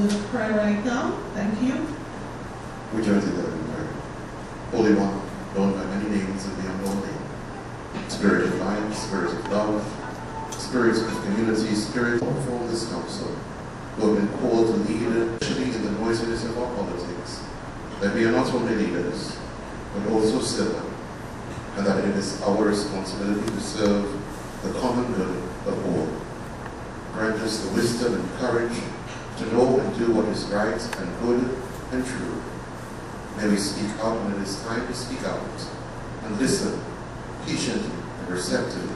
word of prayer right now. Thank you. We join together in prayer. Holy One, known by many names and the unknown name. Spirit of life, Spirit of love, Spirit of community, Spirit of all this council, who have been called to lead, especially in the noisiness of our politics, that we are not only leaders, but also civil, and that it is our responsibility to serve the common good of all. Grant us the wisdom and courage to know and do what is right and good and true. May we speak out when it is time to speak out, and listen patiently and receptively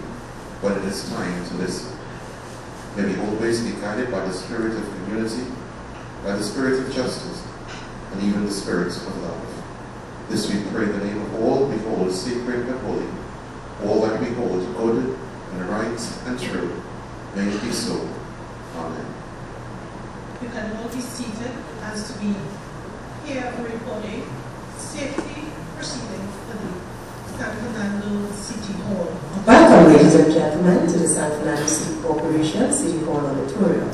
when it is time to listen. May we always be guided by the spirit of community, by the spirit of justice, and even the spirit of love. This we pray in the name of all we hold sacred and holy, all that we hold good and right and true. May it be so. Amen. You can all be seated as to be here recording safety proceedings for the San Fernando City Hall. Welcome, ladies and gentlemen, to the San Fernando City Corporation City Hall Auditorium.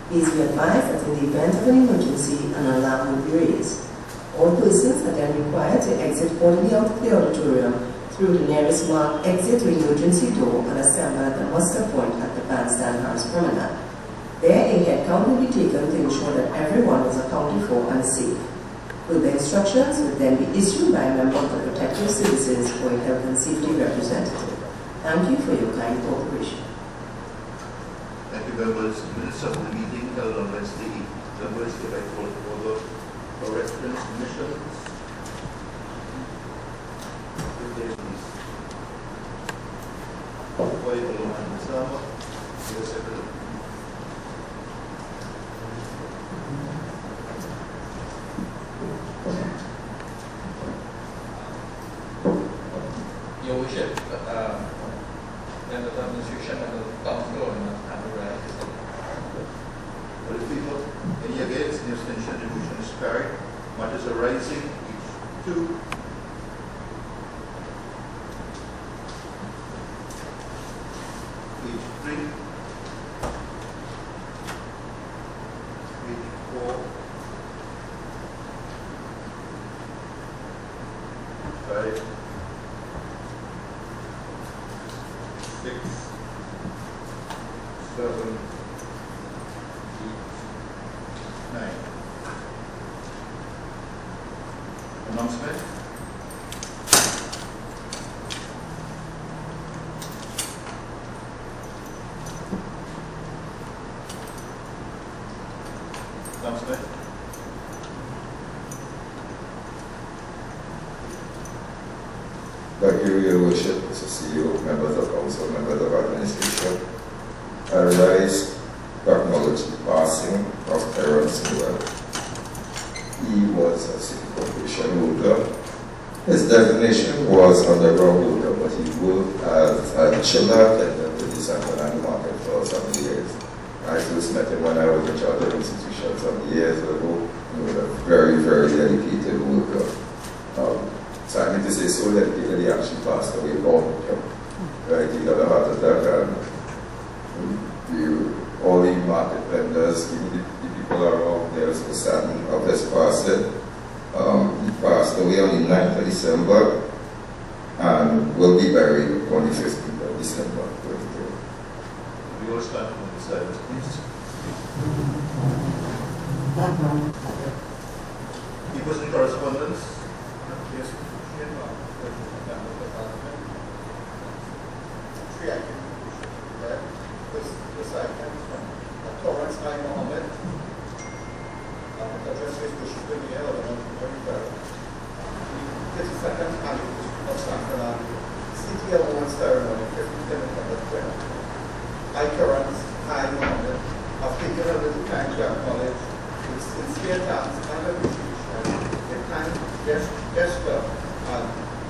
Please be advised that in the event of an emergency, an alarm will be raised. All persons are then required to exit orderly out of the auditorium through the nearest marked exit or emergency door and assemble at the muster point at the Bandstand House Promenade. There, a head count will be taken to ensure that everyone is accounted for and safe. Further instructions will then be issued by a member of the Protective Services or a health and safety representative. Thank you for your kind cooperation. Thank you, members. Minutes of the meeting held on Wednesday. Members, if I call to order for reference commissions. Your Worship, members of the administration and the council and the rest. For the people, any against the abstention, the motion is carried. Matters arising, page 2. Page 3. Page 4. 5. 6, 7, 8, 9. Announcement. Announcement. Thank you, Your Worship, Mr. CEO, members of council, members of administration. I rise to acknowledge the passing of Terrence Newell. He was a city corporation worker. His designation was underground worker, but he worked as a chiller attendant to the San Fernando market for some years. I first met him when I was in charge of institution some years ago. He was a very, very dedicated worker. So I need to say so that he actually passed away from right, he got a heart attack, and all the market vendors, the people around there, so saddened of his passing. He passed away on the 9th of December and will be buried on the 15th of December. We all stand on the side, please. People's in correspondence. Yes. Three items. This item from Torrance I. Mohammed. Address is Bishop Daniel of the 52nd Annual of San Fernando City Awards Ceremony, 15th November 20. I, Torrance I. Mohammed, have taken a little time to acknowledge with sincere thanks and appreciation the kind gesture and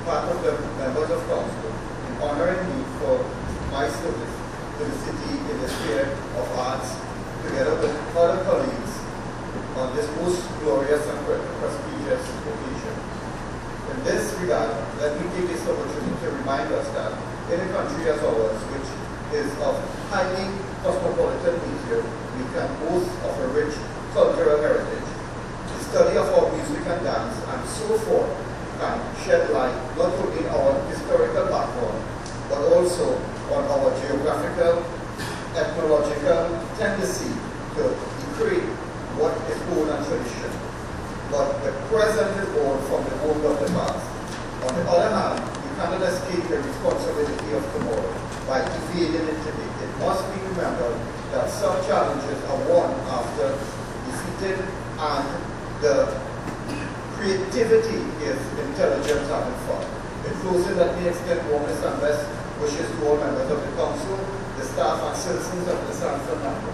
part of the members of council in honoring me for my service to the city in the sphere of arts, together with other colleagues on this most glorious and prestigious occasion. In this regard, let me take this opportunity to remind us that in a country as ours, which is of highly cosmopolitan nature, we can boast of a rich cultural heritage. The study of our music and dance and so forth can shed light not only on our historical background, but also on our geographical, ethnological tendency to create what is old and tradition. But the present is born from the old of the past. On the other hand, we cannot escape the responsibility of tomorrow by evading it today. It must be remembered that some challenges are won after defeated, and the creativity is intelligence having fun. In closing, let me extend warmest and best wishes to all members of the council, the staff and citizens of the San Fernando.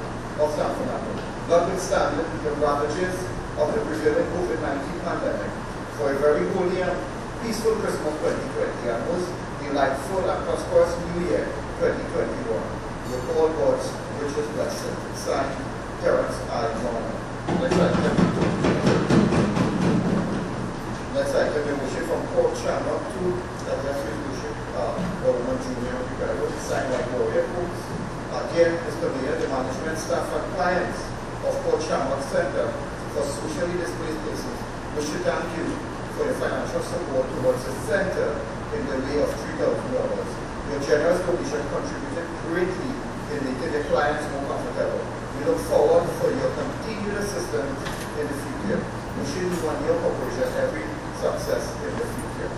Notwithstanding the ravages of the prevailing COVID-19 pandemic, for a very holy and peaceful Christmas 2020 and most delightful and prosperous New Year 2021, with all God's richest blessings. Signed, Terence I. Norman. Next item, the motion from Port Shamrock to that resolution, Alderman Junior Rivera, signed by Gloria Brooks. Again, Mr. Mayor, the management, staff, and clients of Port Shamrock Center for socially displaced persons wish to thank you for your financial support towards the center in the way of $3,000. Your generous donation contributed greatly in making the clients more comfortable. We look forward for your continued assistance in the future. Wishing you and your corporation every success in the future.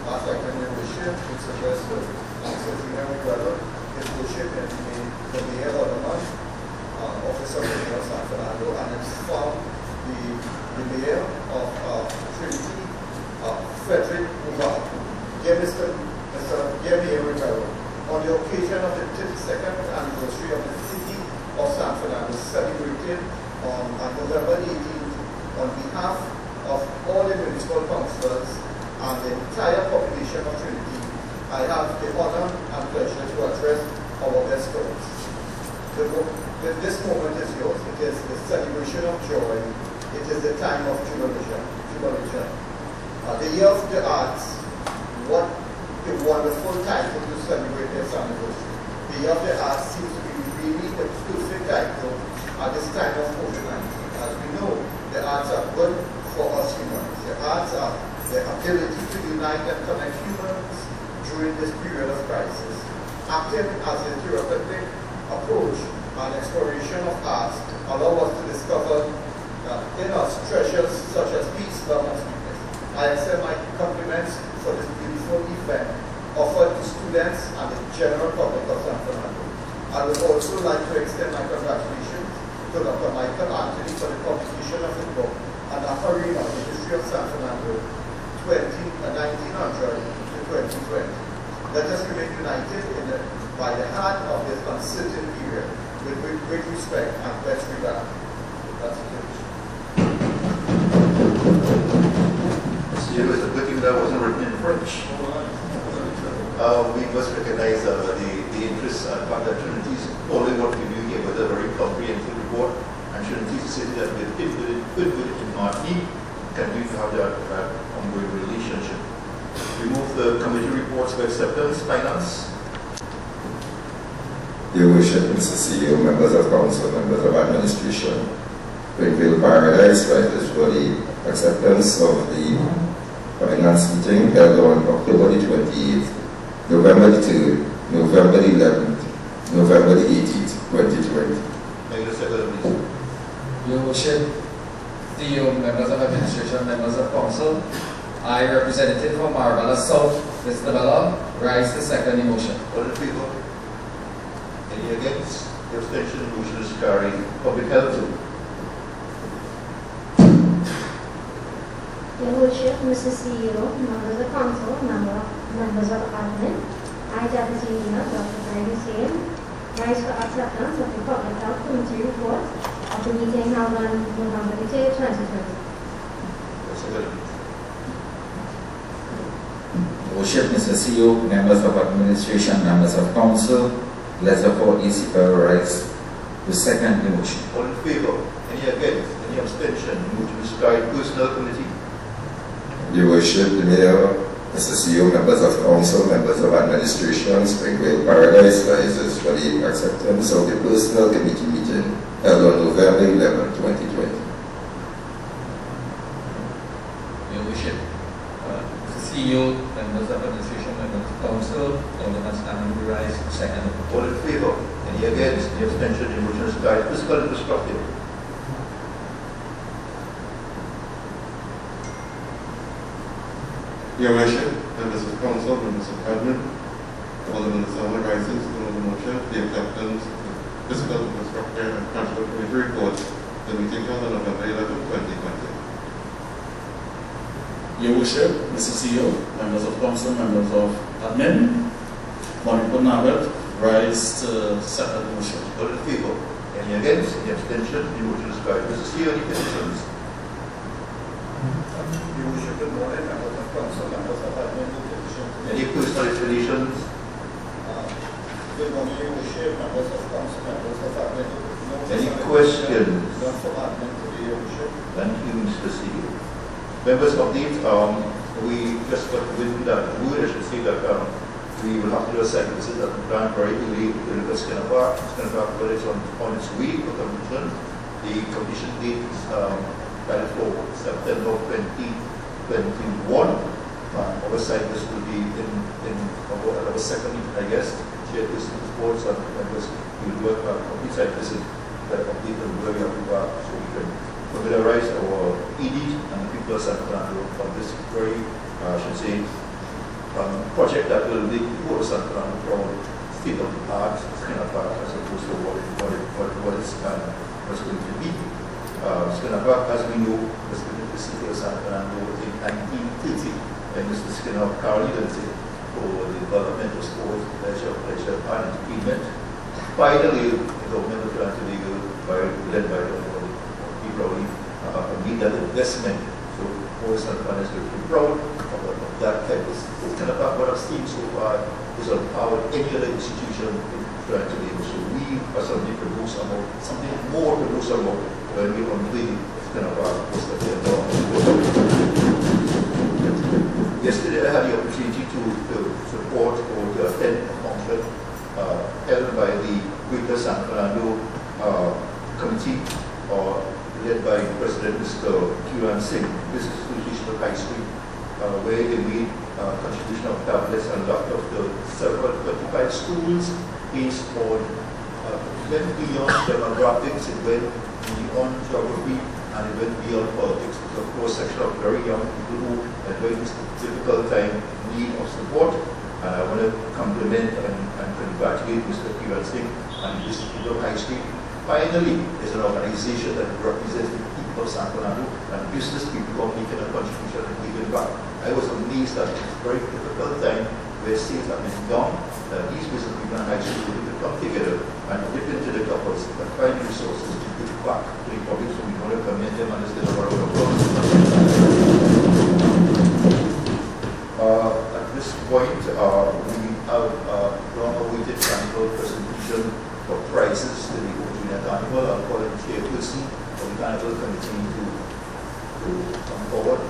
Last item in worship, which addressed to Council Junior Rivera, is worship in the Mayor Alderman, Office of the Mayor of San Fernando, and it's from the Mayor of Trinity, Frederick Uva. Dear Mayor Rivera, on the occasion of the 32nd anniversary of the City of San Fernando, celebrated on November 18th, on behalf of all the municipal councillors and the entire population of Trinity, I have the honor and pleasure to address our best friends. This moment is yours. It is the celebration of joy. It is the time of jubilation. The Year of the Arts, what a wonderful title to celebrate this anniversary. The Year of the Arts seems to be really the perfect title at this time of COVID-19. As we know, the arts are good for us humans. The arts are the ability to unite and connect humans during this period of crisis. Acting as a therapeutic approach and exploration of arts allow us to discover in us treasures such as peace, love, and sweetness. I extend my compliments for this beautiful event offered to students and the general public of San Fernando. I would also like to extend my congratulations to Dr. Michael Anthony for the publication of his book, An Hurry of the History of San Fernando, 1900 to 2020. Let us remain united by the hand of this uncertain period with great respect and best regard. That's it. It was a good thing that wasn't written in French. We must recognize the interests and fact that Trinity is only what we do here with a very comprehensive report, and Trinity is a city that with good in Martinique continue to have that ongoing relationship. We move the committee reports for acceptance, finance. Your worship, Mr. CEO, members of council, members of administration, Springville Paradise, writers for the acceptance of the finance meeting held on October the 28th, November the 3rd, November the 11th, November the 18th, 2020. Your worship, CEO, members of administration, members of council, I, representative from Marabella South, Mr. Bella, rise the second motion. All in favor? Any against? The abstention, motion is carried. Public health. Your Worship, Mr. CEO, members of council, members of admin, I, Deputy Mayor Dr. Brady Hussain, rise for acceptance of the Public Health Committee report of the meeting held on November 3rd, 2020. Worship, Mr. CEO, members of administration, members of council, letter for ECPL rise to second the motion. All in favor? Any against? Any abstention? Motion is carried. Personnel committee. Your worship, the mayor, Mr. CEO, members of council, members of administration, Springville Paradise rises for the acceptance of the personnel committee meeting held on November 11, 2020. worship. Mr. CEO, members of administration, members of council, all of us standing to rise to second. All in favor? Any against? Any abstention? The motion is carried. Fiscal and constructive. Your Worship, members of council, members of cabinet, all the members of the rises to the motion, the acceptance of the fiscal, constructive, and transport committee report, the meeting held on November 11, 2020. Your Worship, Mr. CEO, members of council, members of admin, Honorable Nabat, rise to second the motion. All in favor? Any against? Any abstention? The motion is carried. Mr. CEO, any petitions? Your Worship, good morning, members of council, members of admin, Any personal explanations? good morning, Your Worship, members of council, members of admin. Any questions? None from admin today, Your Worship. Thank you, Mr. CEO. Members of the, we just got wind that, I should say that we will have to do a site visit at the plant very early to look at Skinner Park. Skinner Park, where it's on its way for completion. The completion date is planned for September 2021. Our site visit will be in our second meeting, I guess. Chairperson of sports and members will do a complete site visit that update on where we are so we can familiarize our ED and the people of San Fernando on this very, I should say, project that will make people of San Fernando proud, state of the art, Skinner Park, as opposed to what it's going to be. Skinner Park, as we know, was given to the city of San Fernando in 1930, and Mr. Skinner carried it for the development of sports, pleasure, and entertainment. Finally, the government of Fernando, led by the probably need that investment. So most of the is very proud of that type of kind of what I've seen so far is empowered any other institution in trying to do. So we are something to do something more to do about when we unveil kind of most of the Yesterday I had the opportunity to support or to attend a function held by the Greater San Fernando Committee led by President Mr. Kiran Singh. This is Association of High Street, where they made contribution of tablets and lot of the several 25 schools based on went beyond demographics, it went beyond geography, and it went beyond politics. It was a cross-section of very young people who are during this difficult time need of support. And I want to compliment and congratulate Mr. Kiran Singh and the Institute of High Street. Finally, there's an organization that represents the people of San Fernando and business people who are making a contribution and giving back. I was amazed that it's a very difficult time where things have been done, that these business people and high school people come together and dip into the couples and find resources to give back to the public. So we want to commend them and instead of our own applause. At this point, we have long-awaited annual presentation for prizes to the junior carnival. I'll call it chairperson for the carnival committee to come forward.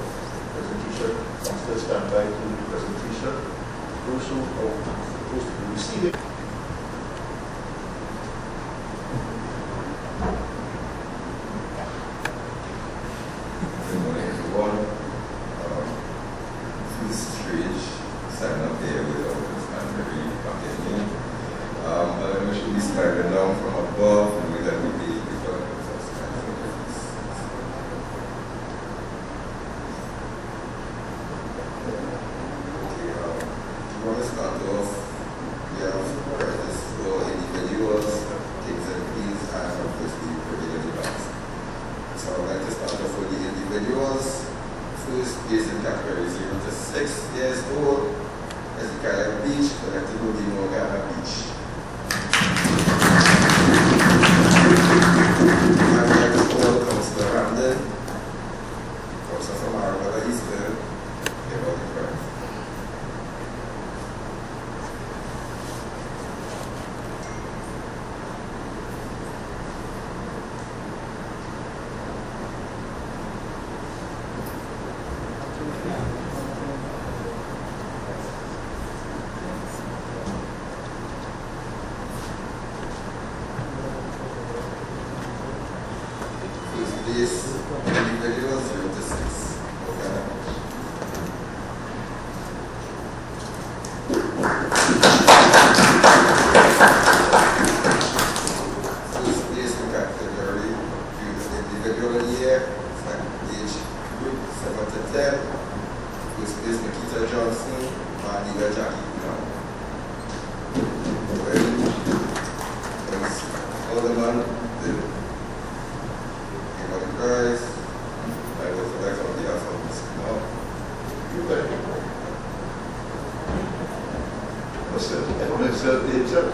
Presentation, councillors stand by to the presentation. Those who are supposed to receive it. Good morning, everyone. This is strange, sign up here without this man really continue. But I know should be started down from above and with that would be because of kind of difference. Okay, we want to start off, we have prizes for individuals, kings and queens, and obviously privileged class. So I'd like to start off with the individuals. First place in category 0 to 6 years old, Ezekiel Beach, collected with the Morgana Beach. And next all comes to Hamden, also from Arvada Eastern, give out the prize. This individual 0 to 6. Okay. 10, first place Nikita Johnson, band leader Jackie Brown. Alderman did give out the prize. I was elected on behalf of Mr. Moore. You got it. What's that? Everyone said the exact.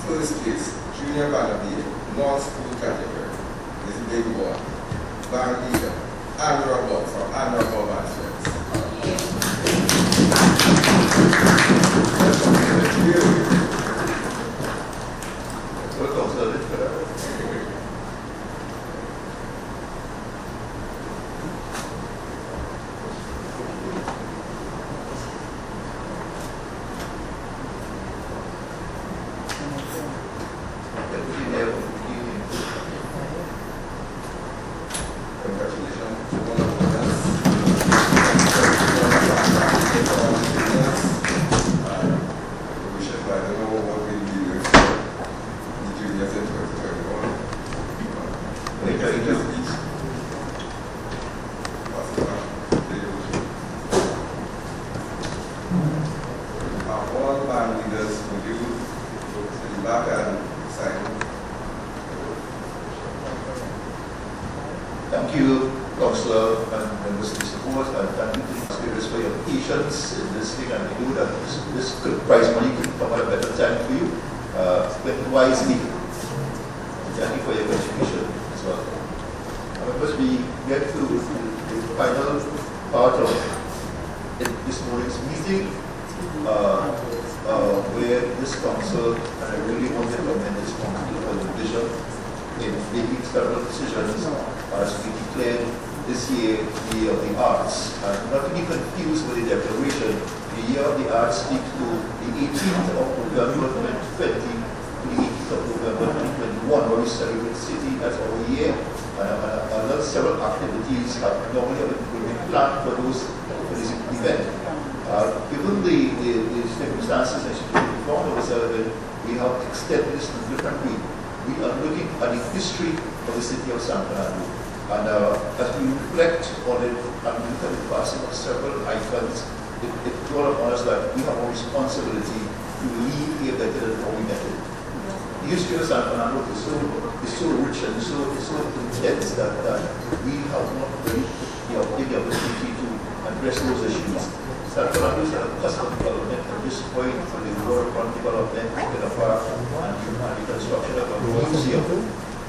First place, Junior Vanderbilt, non-school category. This is a big one. Band leader, Andrew Bob from Andrew Bob and Friends. Thank you, Councillor and members of the support, and thank you to the speakers for your patience in listening, and I knew that this prize money could come at a better time for you. wisely. Thank you for your contribution as well. Because we get to the final part of this morning's meeting, where this council, and I really want to commend this council for the vision in making several decisions as we declared this year the Year of the Arts. And not to be confused with the declaration, the Year of the Arts speaks to the 18th of November 2020 to the 18th of November 2021, where we celebrate the city as our year. And several activities have normally been planned for this event. Given the circumstances that we found ourselves in, we have extended this to a different way. We are looking at the history of the city of San Fernando. And as we reflect on it and look at the passing of several icons, it dawned upon us that we have a responsibility to leave here better than how we met it. The history of San Fernando is so rich and so intense that we have not really the opportunity to address those issues. San Fernando is at a cusp of development at this point for the waterfront development in the park and the construction of a museum.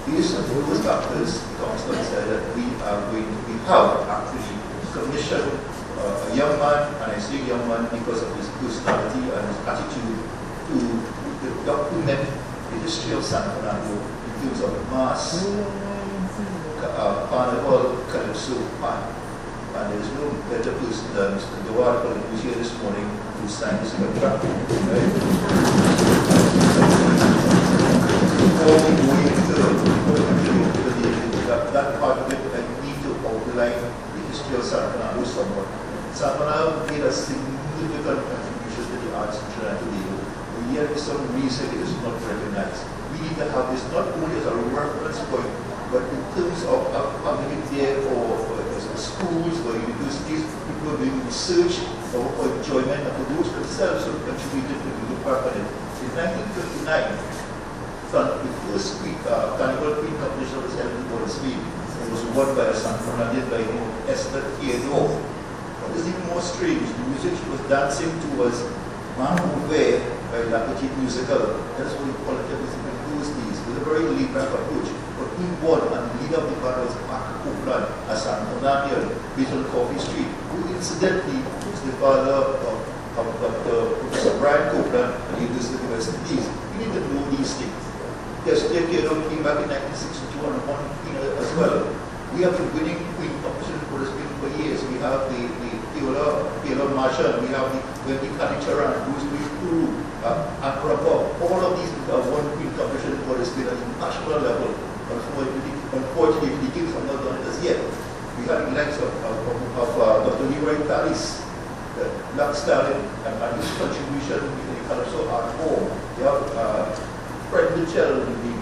These are those factors the council decided that we have actually commissioned a young man, and I say young man because of his personality and his attitude, to document the history of San Fernando in terms of mass, carnival, calypso, and there is no better person than Mr. Dawad Phillip, who is here this morning, who signed this contract. Before we go into that part of it, I need to outline the history of San Fernando somewhat. San Fernando made a significant contribution to the arts in Trinidad and Tobago, but yet for some reason it is not recognized. We need to have this not only as a reference point, but in terms of having it there for schools or universities, people are doing research for enjoyment, and for those themselves who contributed to the part of it. In 1959, the first carnival queen competition was held in Hollis. It was won by a San Fernando by the name of Esther Theodore. What is even more strange, the music she was dancing to was Man Over by La Petite Musical. That's what we call it music in those days. It was a very laid-back approach. But we won, and the leader of the band was Mark Copeland, a San Fernando, based on Coffee Street, who incidentally was the father of Dr. Professor Brian Copeland at the University of the West Indies. We need to know these things. Yes, Theodore came back in 1962 and won as well. We have been winning queen competition for years. We have the Theodore Marshall, we have the Wendy Kanicharan, who's doing Kuru, and Rapop. All of these have won queen competition for this at the national level. Unfortunately, the Kings have not done it as yet. We have the likes of Dr. Leroy Callis, the Black Stallion, and his contribution in the Calypso art form. We have Fred Mitchell, the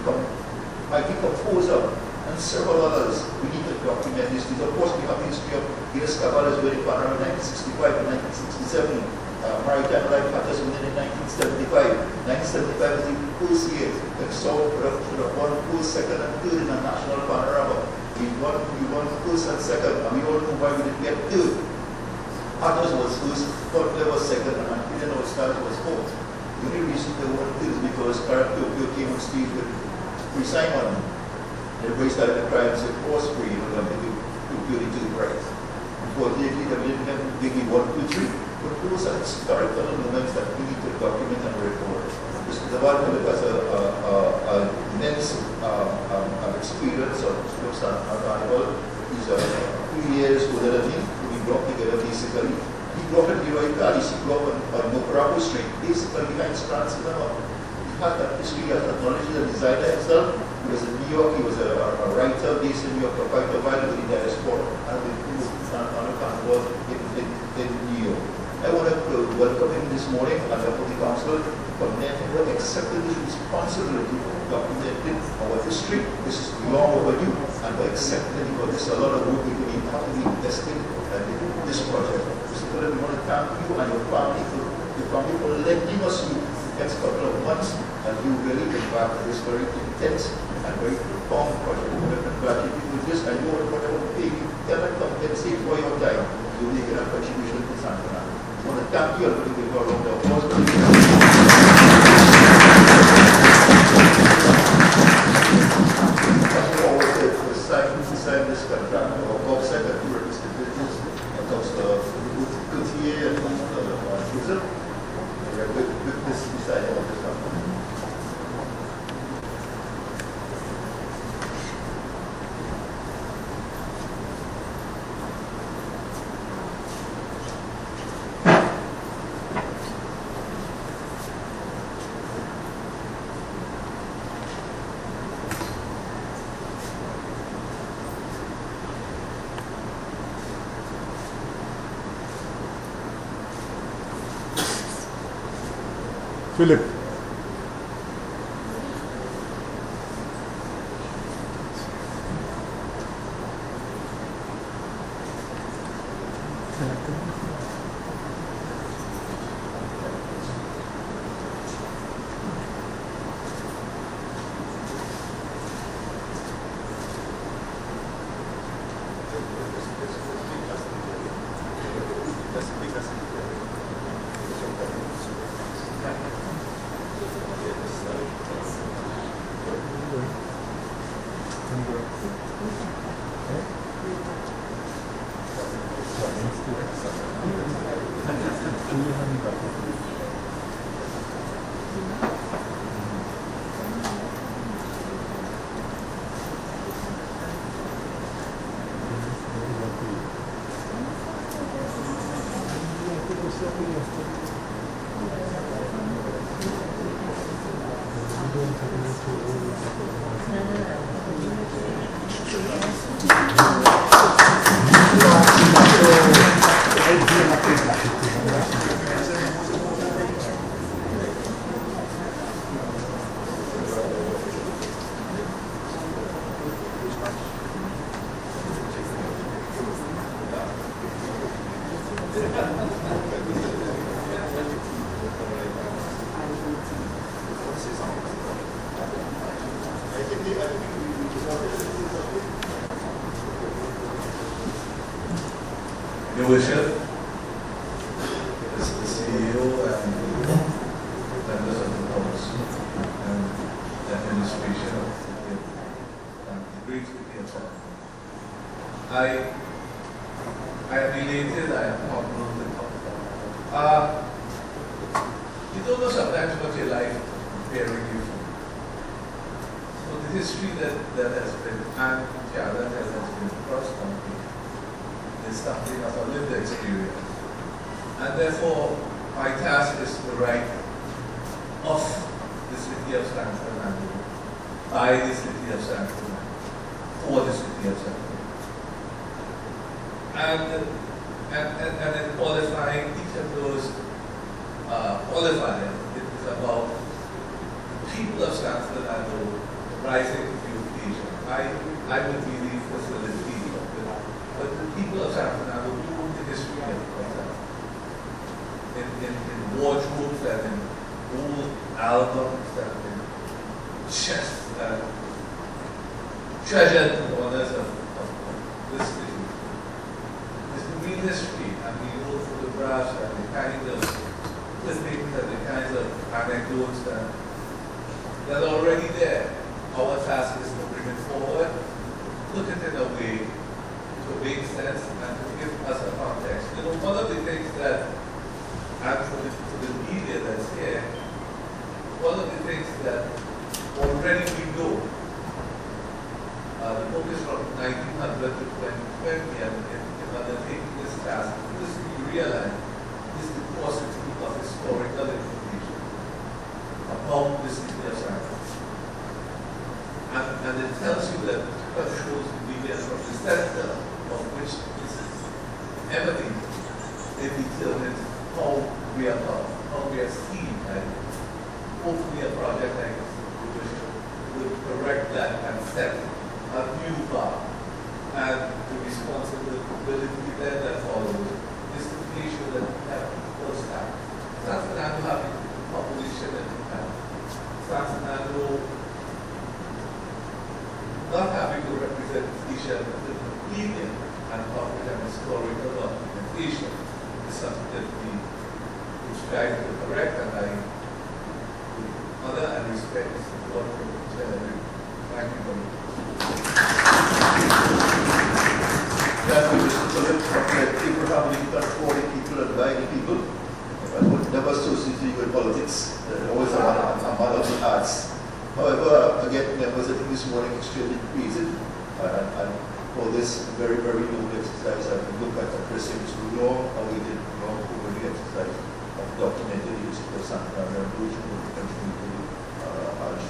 mighty composer, and several others. We need to document this. Of course, we have the history of Guinness Cavallo's wedding partner in 1965 and 1967. Maritime Life Matters within in 1975. 1975 was the first year that South should have won first, second, and third in a national panorama. We won first and second, and we all know why we didn't get third. Others was first, Butler was second, and Eden Stars was fourth. The only reason they won third is because Karen Tokyo came on stage with Free Simon. Everybody started to cry and said, "Horse free, you know, Beauty to the Bright." Unfortunately, they didn't have Biggie 1, 2, 3. But those are historical moments that we need to document and record. Mr. Dawad Phillip has an immense experience of San Carnival. He's 2 years older than me. We grew up together basically. He grew up in Leroy Callis. He grew up on Mokorapo Street, basically behind Strand Cinema. He had that history, he has that knowledge, he's a designer himself. He was in New York, he was a writer based in New York for quite a while with the diaspora, and we moved to San Carnival in New York. I want to welcome him this morning on behalf of the council for never accepting this responsibility of documenting our history. This is long overdue, and by accepting it, because there's a lot of work we have to be invested in this project. Mr. Phillip, we want to thank you and your family for lending us the next couple of months, and you really embarked on this very intense and very profound project. We want to congratulate you with this. I know whatever pay you cannot compensate for your time. You make a contribution to San Fernando. I want to thank you and give you a round of applause. Phillip. Your Worship, the CEO and members of the Council and the administration of the great city of Fernando. I am elated, I am humbled and comforted. You don't know sometimes what your life is preparing you for. So the history that has been, and challenge that has been cross-country, is something of a lived experience. And therefore, my task is to write of the city of San Fernando, by the city of San Fernando, for the city of San Fernando. And in qualifying each of those qualifiers, it is about the people of San Fernando rising to the occasion. I would be the facilitator, but the people of San Fernando do the history of in wardrobes and in old albums and in chests and treasured honors of this city. It's the real history and the old photographs and the kind of clippings and the kinds of anecdotes that are already there. Our task is to bring it forward, look at it in a way to make sense and to give us a context. You know, one of the things that, and for the media that's here, one of the things that already we know, the book is from 1900 to 2020, and in undertaking this task, this we realize is the paucity of historical information about the city of San Francisco. And it tells you that it shows the media from the center of which this is everything. It determines how we are seen, and hopefully a project like this would correct that and set a new bar. And the responsibility then that follows is to make sure that we have equal staff. San Fernando having the population that we have. San Fernando not having the representation of the media and public and historical documentation is something that we try to correct, and I honor and respect the support from each and every. Thank you very much. Thank you, Mr. Phillip. People have been cut 40 people and 90 people. I would never associate you with politics. Always a matter of the arts. However, again, members, I think this morning extremely pleased and for this very, very noble exercise. I can look at addressing this long awaited, long overdue exercise of documenting the history of San Fernando, which will continue to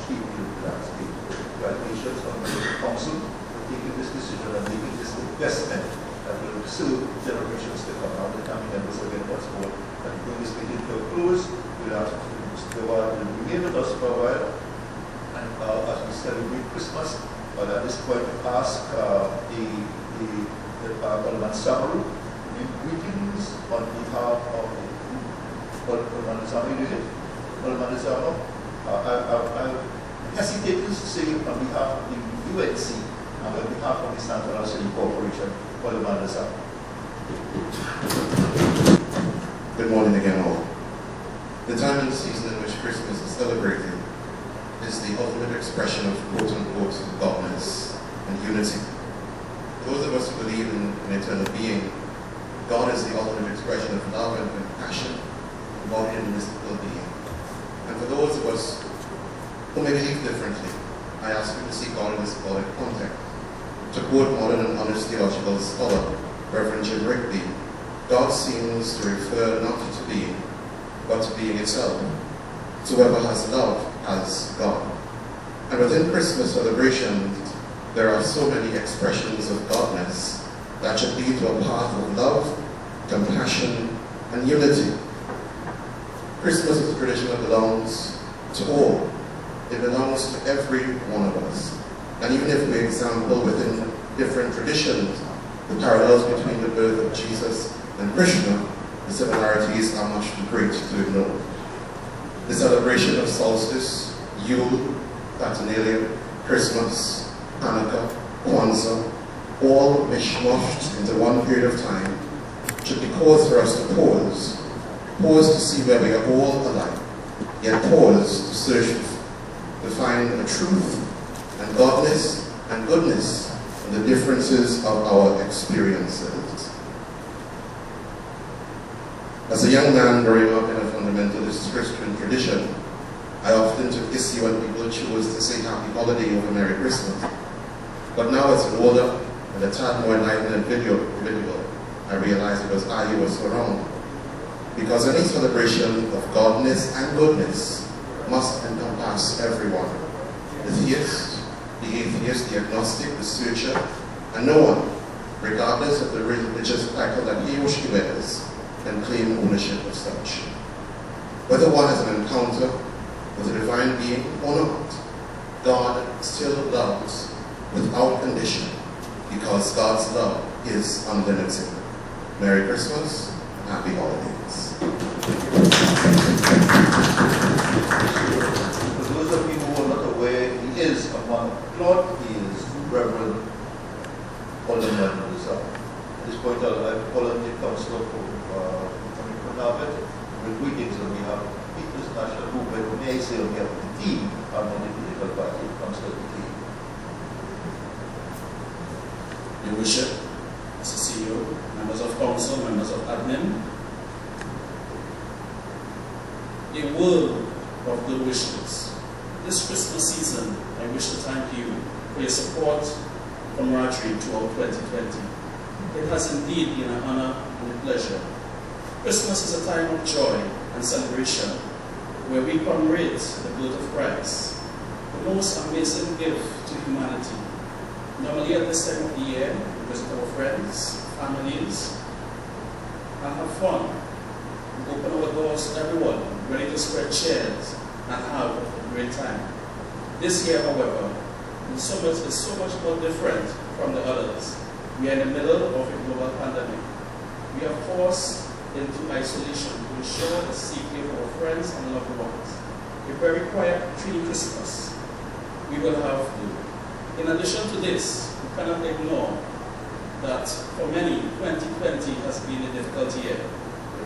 shape the landscape. Congratulations on the council for taking this decision and making this investment that will serve generations to come. Now, the coming members again once more, and bring this meeting to a close. We'll ask Mr. Dawad for a while, and as we celebrate Christmas, but at this point, ask the Parliament Samaru to give greetings on behalf of the Parliament Samaru, is it? Parliament Samaru. I hesitate to say on behalf of the UNC and on behalf of the Santa Clara City Corporation, Parliament Samaru. Good morning again, all. The time and season in which Christmas is celebrated is the ultimate expression of quote-unquote godness and unity. Those of us who believe in an eternal being, God is the ultimate expression of love and compassion embodied in mystical being. And for those of us who may believe differently, I ask you to see God in this symbolic context. To quote modern and honest theological scholar Reverend Jim Rigby, God seems to refer not to being, but to being itself. So whoever has love has God. And within Christmas celebrations, there are so many expressions of godness that should lead to a path of love, compassion, and unity. Christmas is a tradition that belongs to all. It belongs to every one of us. And even if we example within different traditions the parallels between the birth of Jesus and Krishna, the similarities are much too great to ignore. The celebration of solstice, Yule, Saturnalia, Christmas, Hanukkah, Kwanzaa, all mishmashed into one period of time, should be cause for us to pause to see where we are all alike, yet pause to search, to find a truth and godness and goodness in the differences of our experiences. As a young man growing up in a fundamentalist Christian tradition, I often took issue when people chose to say Happy Holiday over Merry Christmas. But now as an older and a tad more enlightened individual, I realized it was I who was so wrong. Because any celebration of godness and goodness must encompass everyone. The theist, the atheist, the agnostic, the searcher, and no one, regardless of the religious title that he or she wears, can claim ownership of such. Whether one has an encounter with a divine being or not, God still loves without condition, because God's love is unlimited. Merry Christmas and Happy Holidays. For those of you who are not aware, he is among Claude, he is Reverend Hollis. At this point, I'll call on the Councillor Fernando with greetings on behalf of the People's National Movement, who may say on behalf of the team, and on the political party, Councillor team. Your Worship, Mr. CEO, members of Council, members of Admin, a word of good wishes. This Christmas season, I wish to thank you for your support and camaraderie throughout 2020. It has indeed been an honor and a pleasure. Christmas is a time of joy and celebration where we commemorate the birth of Christ, the most amazing gift to humanity. Normally at this time of the year, we visit our friends, families, and have fun. We open our doors to everyone, ready to spread cheers and have a great time. This year, however, is so much more different from the others. We are in the middle of a global pandemic. We are forced into isolation to ensure the safety of our friends and loved ones. A very quiet pre-Christmas we will have to. In addition to this, we cannot ignore that for many, 2020 has been a difficult year.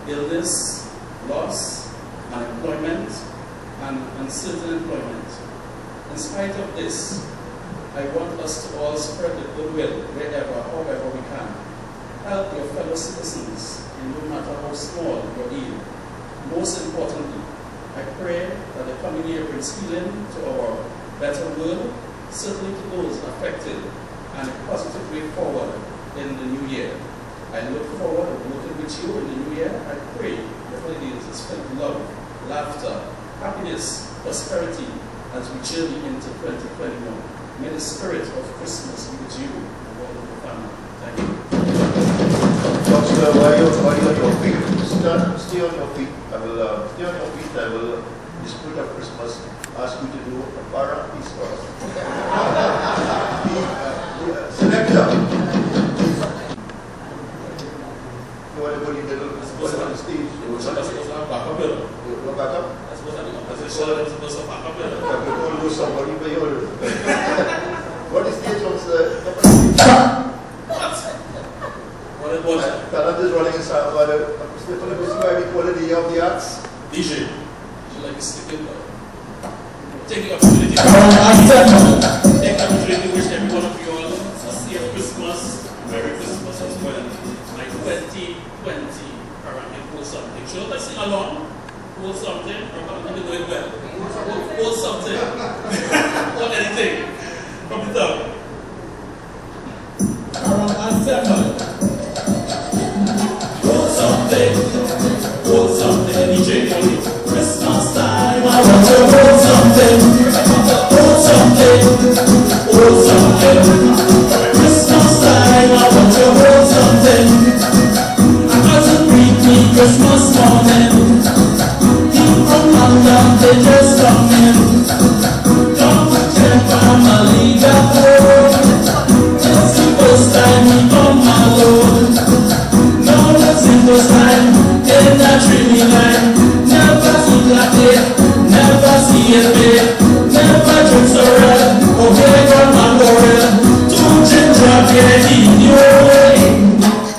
Illness, loss, unemployment, and uncertain employment. In spite of this, I want us to all spread the goodwill wherever, however we can. Help your fellow citizens in no matter how small your aid. Most importantly, I pray that the coming year brings healing to our better world, certainly to those affected, and a positive way forward in the new year. I look forward to working with you in the new year. I pray the holidays is filled with love, laughter, happiness, prosperity as we journey into 2021. May the spirit of Christmas be with you and all of your family. Thank you. Councillor, while you're on your feet, stay on your feet. I will stay on your feet. I will, the spirit of Christmas ask you to do a para piece for us. Selector. You want to go in the middle? What's on the stage? You're supposed to back up here. Go back up. That's supposed to be opposition. You're supposed to back up here. You don't lose somebody by your. What is the age of the What? Fernando is running inside about the quality of the arts. DJ. You like a sticker? Take the opportunity. Take the opportunity to wish every one of you all a safe Christmas. Merry Christmas as well. My 2020 Paramount hold something. Should I sing along? Hold something. I'm not going to do it well. Hold something. Hold anything. From the top. Hold something. Hold something. DJ Holly. Christmas time. I want to hold something. Hold something. Hold something. Christmas time. I want to hold something. I got to greet me Christmas morning. People from London, they just come in. Come with your family back home. It's the first time we come alone. No, it's the first time in that dreamy line. Never see black day, never see it big. Never drink so red, oh here come my girl. Two ginger beer in your way.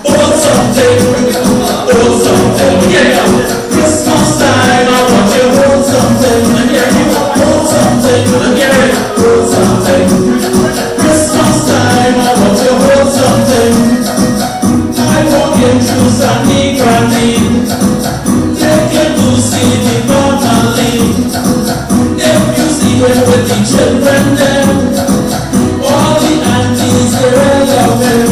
Hold something, yeah. Christmas time, I want you to hold something. Yeah, hold something, yeah, hold something. Christmas time, I want you to hold something. I walk in through Sunday Granny. Take you to see the family. If you see them with the children then all the aunties, they will love him.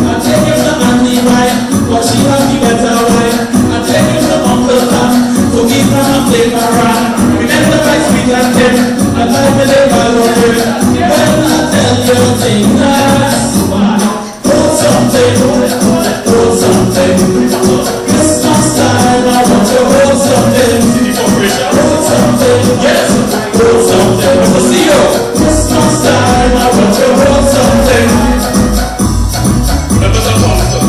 I take him to Auntie Mike, but she have the better wife. I take him to Uncle Tom, to give him a plate around. Remember my sweet and him, I like me live alone. When I tell you things, hold something, hold something. Christmas time, I want to hold something. Hold something, yes, hold something. See you. Christmas time, I want to hold something. Members of Council,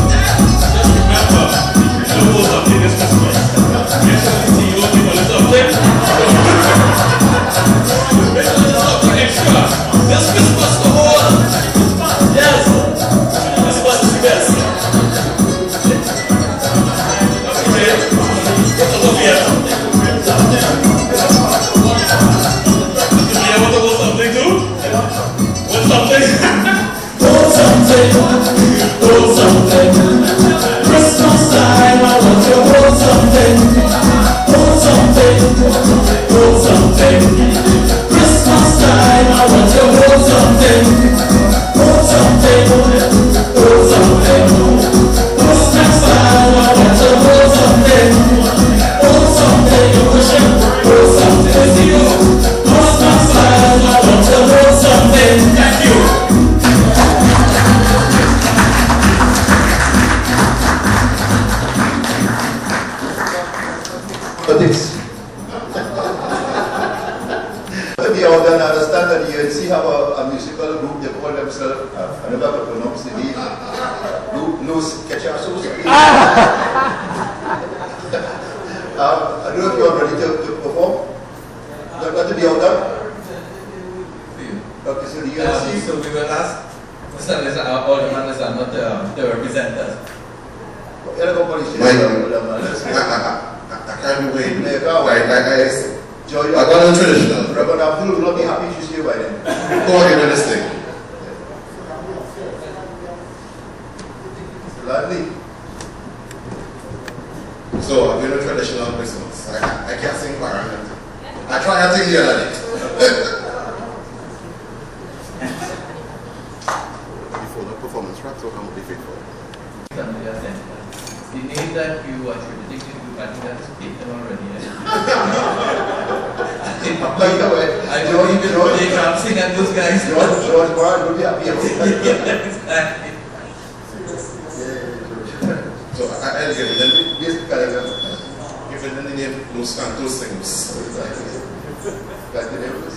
just remember, you hold something this Christmas. Make sure the CEO give a little something. Make sure there's something extra. This Christmas to hold. Yes. Christmas is the best. Okay. Get over here. You want to hold something too? Hold something? Hold something. Hold something. Christmas time, I want to hold something. Hold something. Hold something. Christmas time, I want to hold something. Hold something. Hold something. Christmas time, I want to hold something. Hold something. Hold something. Christmas time, I want to hold something. Thank you. But this. We all then understand that you see how a musical group, they call themselves, I never could pronounce the name, Los Cachasos. I don't know if you're ready to perform. You're going to be out there? Okay, so do you see? So we will ask all the members are not the representers. I can't wait. I got a traditional. Reverend Abdul will not be happy to see you by then. Go on, give me this thing. Lovely. So, I'm doing a traditional Christmas. I can't sing Paramount. I try to sing the other day. Before the performance wraps up, I will be faithful. The name that you are attributing to, I think that's taken already. By the way, I believe it will take dancing and those guys. George Warren will be happy. Exactly. So, I'll give it Yes, correct. the name Los Cantos Sings. Thank you, neighbors.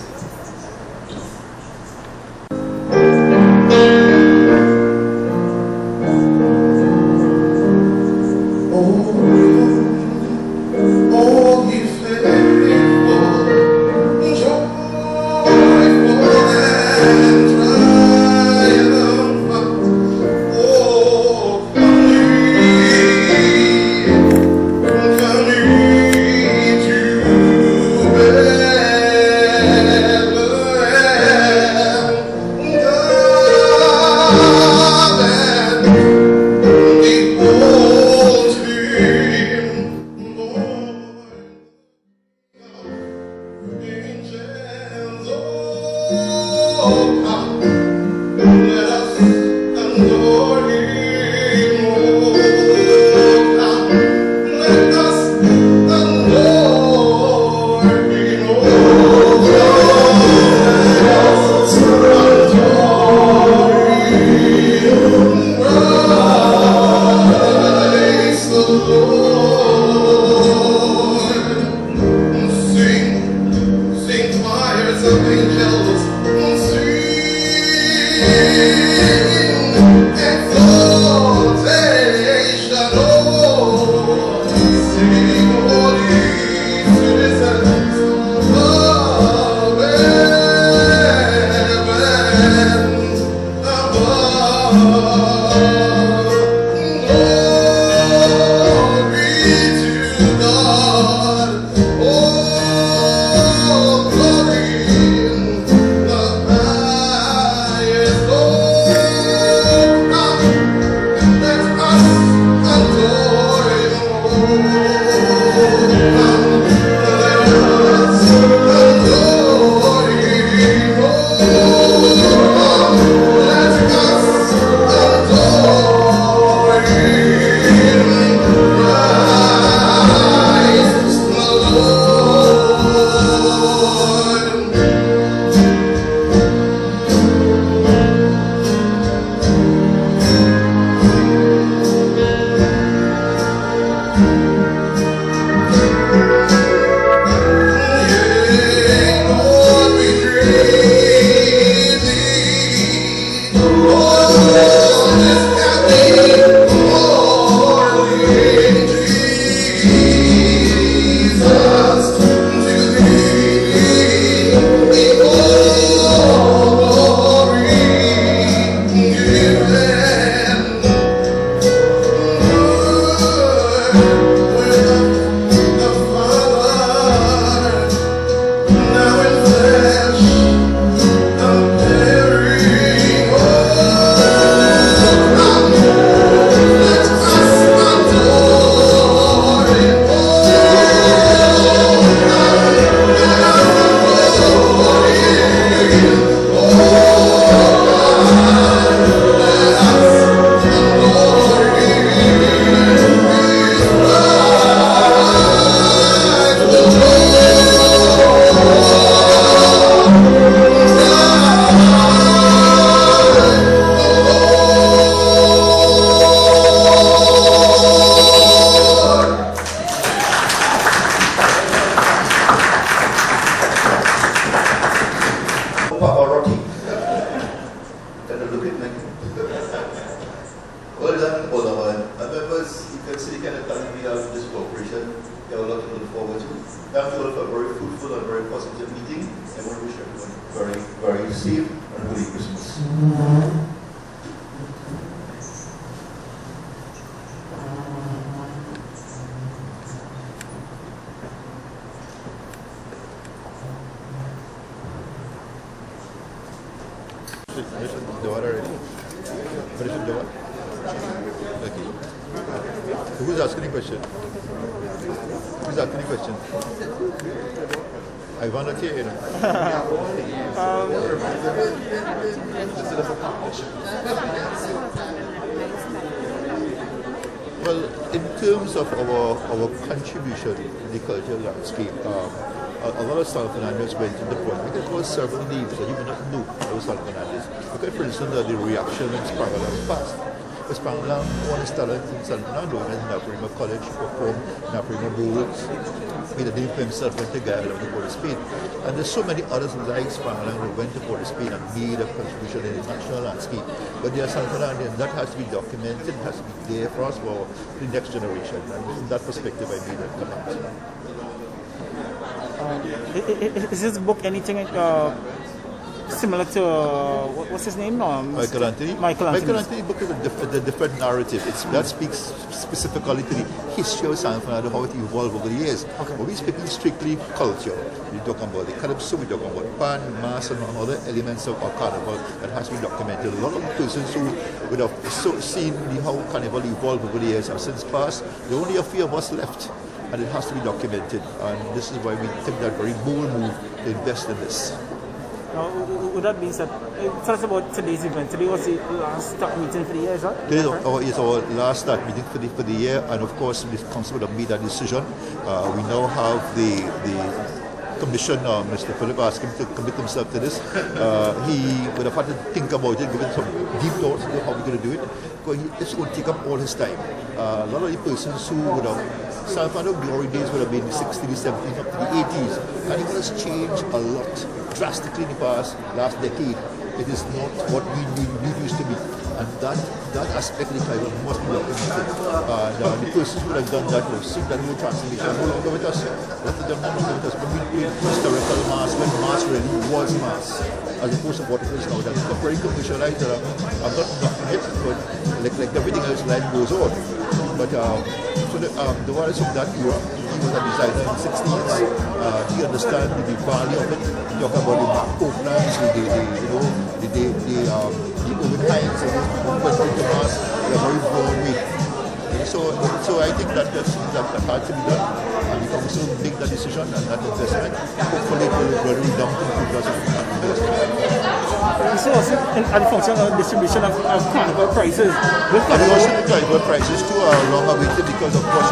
Dawad already? Mr. Dawad? Okay. Who's asking the question? Who's asking the question? I volunteer, you know. Well, in terms of our contribution in the cultural landscape, a lot of San Fernandez went to the point. I think there were several names that you may not know about San Fernandez. Look at, for instance, the reaction in Spangalang past. Spangalang won his talent in San Fernando and in Naparima College, performed Naparima Bowls. Spain, and he himself went to Guyana to Port of Spain. And there's so many others like Spangalang who went to Port of Spain and made a contribution in the national landscape. But they are San Fernandians. That has to be documented, it has to be there for us for the next generation. And from that perspective, I made that comment. Is this book anything similar to what's his name? Michael Anthony. Michael Anthony book is a different narrative. That speaks specifically to the history of San Fernando, how it evolved over the years. Okay. But we're speaking strictly culture. We're talking about the calypso, we're talking about pan, mass, and other elements of our carnival that has been documented. A lot of persons who would have seen how carnival evolved over the years have since passed. There are only a few of us left, and it has to be documented. And this is why we take that very bold move to invest in this. With that being said, tell us about today's event. Today was the last start meeting for the year, is that? Today is our last start meeting for the year, and of course, the council would have made that decision. We now have the commission, Mr. Phillip asked him to commit himself to this. He would have had to think about it, give it some deep thoughts into how we're going to do it. Because it's going to take up all his time. A lot of the persons who would have San Fernando glory days would have been the 60s, 70s, up to the 80s. And it has changed a lot, drastically in the last decade. It is not what we used to be. And that aspect of the carnival must be documented. And the persons who have done that will see that whole transformation no longer with us. Let them no longer with us. When we played historical mass, when mass really was mass, as opposed to what it is now. That's not very commercialized. I'm not knocking it, but like everything else, life goes on. But the Hollis of that era, he was a designer in the 60s. He understands the value of it. He talk about the Copelands, the Owen Hines, and those people went into mass in a very broad way. So I think that had to be done. And the council make that decision and that investment. Hopefully it will gradually down to So also at the function of distribution of carnival prices. And also the carnival prices too are long awaited because of course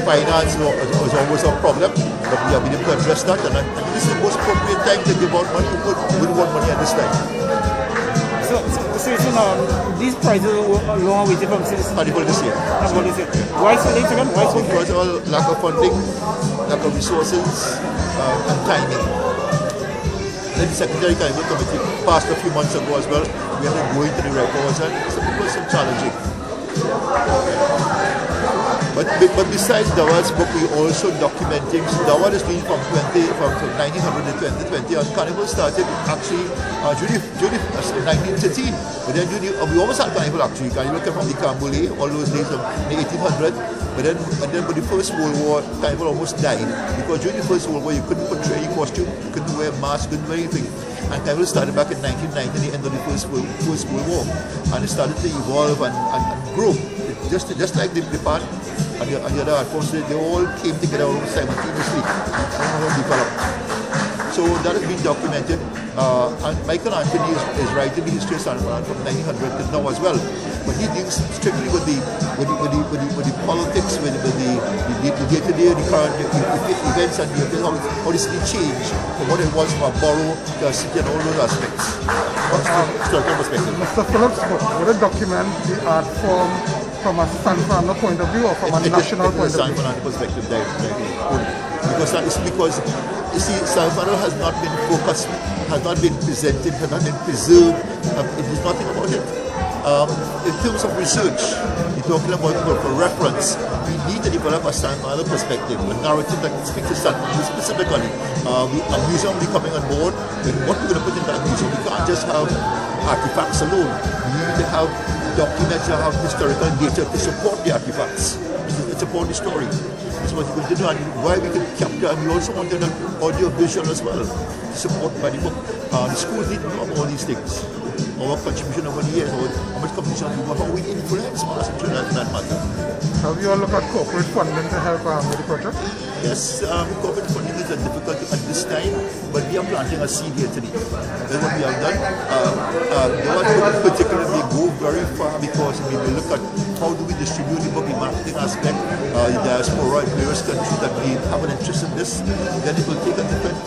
finance was always a problem, but we have been able to address that, and this is the most appropriate time to give out money. We wouldn't want money at this time. So these prices were long awaited from since carnival this year. Why so late again? Why so late? Because of lack of funding, lack of resources, and timing. Then the Secretary Carnival Committee passed a few months ago as well. We have to go into the records, and it was some challenging. But besides Dawad's book, we also documenting. So Dawad is doing from 1900 to 2020, and Carnival started actually during 1913. But then we almost had Carnival actually. Carnival came from the Cambole, all those days of the 1800s. But then with the First World War, Carnival almost died because during the First World War you couldn't portray any costume, you couldn't wear masks, couldn't wear anything. And Carnival started back in 1990, the end of the First World War, and it started to evolve and grow, just like the pan and the other art forms. They all came together almost simultaneously and developed. So that has been documented. And Michael Anthony is writing the history of San Fernando from 1900 to now as well. But he deals strictly with the politics, with the day-to-day, the current events, and how the city changed from what it was from a borough to a city and all those aspects. From a historical perspective. Mr. Phillip's book, would it document the art form from a San Fernando point of view or from a national point of view? San Fernando perspective, directly. Because you see, San Fernando has not been focused, has not been presented, has not been preserved. It is nothing about it. In terms of research, you're talking about for reference, we need to develop a San Fernando perspective, a narrative that speaks to San Fernando specifically. A museum will be coming on board, and what we're going to put in that museum, we can't just have artifacts alone. We need to have documents that have historical data to support the artifacts, to support the story. That's what we're going to do, and why we can capture, and we also want to do audio visual as well, to support by the book. The schools need to know about all these things. Our contribution over the years, how much contribution we have, how we influence mass in that matter. Have you all looked at corporate funding to help with the project? Yes, corporate funding is difficult at this time, but we are planting a seed here today. That's what we have done. Dawad particularly go very far because we will look at how do we distribute the book, the marketing aspect, the diaspora in various countries that we have an interest in this. Then it will take a different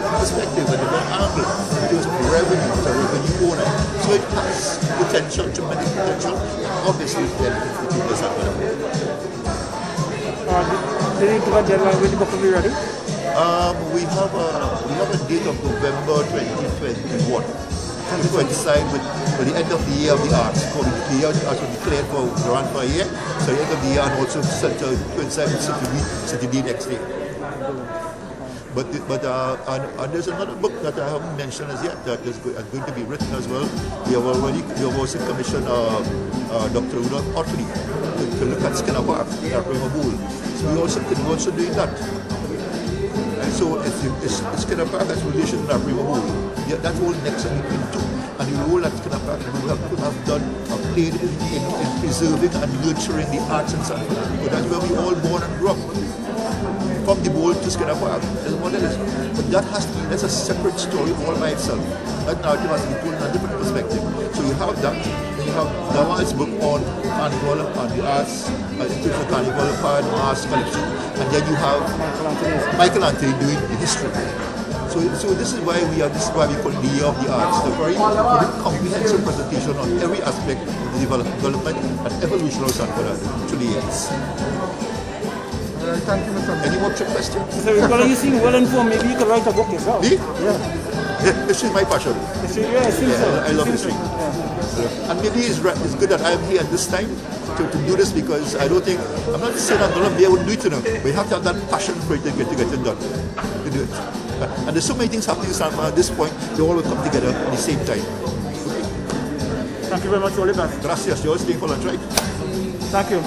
perspective, a different angle in terms of revenue, it's a revenue owner. So it has potential, tremendous potential, and obviously benefit for people as well. Do you give a deadline when the book will be ready? We have a date of November 2021. To coincide with the end of the year of the arts. The year of the arts will be declared for around for a year. So the end of the year and also to coincide with City D next year. But there's another book that I haven't mentioned as yet that is going to be written as well. We have also commissioned Dr. Rudolph Otley to look at Skinner Park, that river bowl. So we're also doing that. And so it's Skinner Park has relation to that river bowl. Yeah, that's all next and into. And the role that Skinner Park could have done or played in preserving and nurturing the arts in San Fernando. That's where we all born and grew up. From the bowl to Skinner Park. That's what it is. But that's a separate story all by itself. That narrative has to be told in a different perspective. So you have that, then you have Dawad's book on carnival, on the arts, into carnival, part arts collection, and then you have Michael Anthony doing the history. So this is why we call it the Year of the Arts. It's a very comprehensive presentation on every aspect of the development and evolution of San Fernando through the years. Thank you, Mr. Any more trick questions? So you seem well informed. Maybe you could write a book yourself. Me? Yeah. History is my passion. I love history. Yeah. And maybe it's good that I'm here at this time to do this because I don't think, I'm not saying I'm going to be able to do it, you know, but you have to have that passion for it to get it done, to do it. And there's so many things happening in San Fernando at this point, they all will come together at the same time. Thank you very much, Oliver. Gracias. You're all staying for lunch, right? Thank you.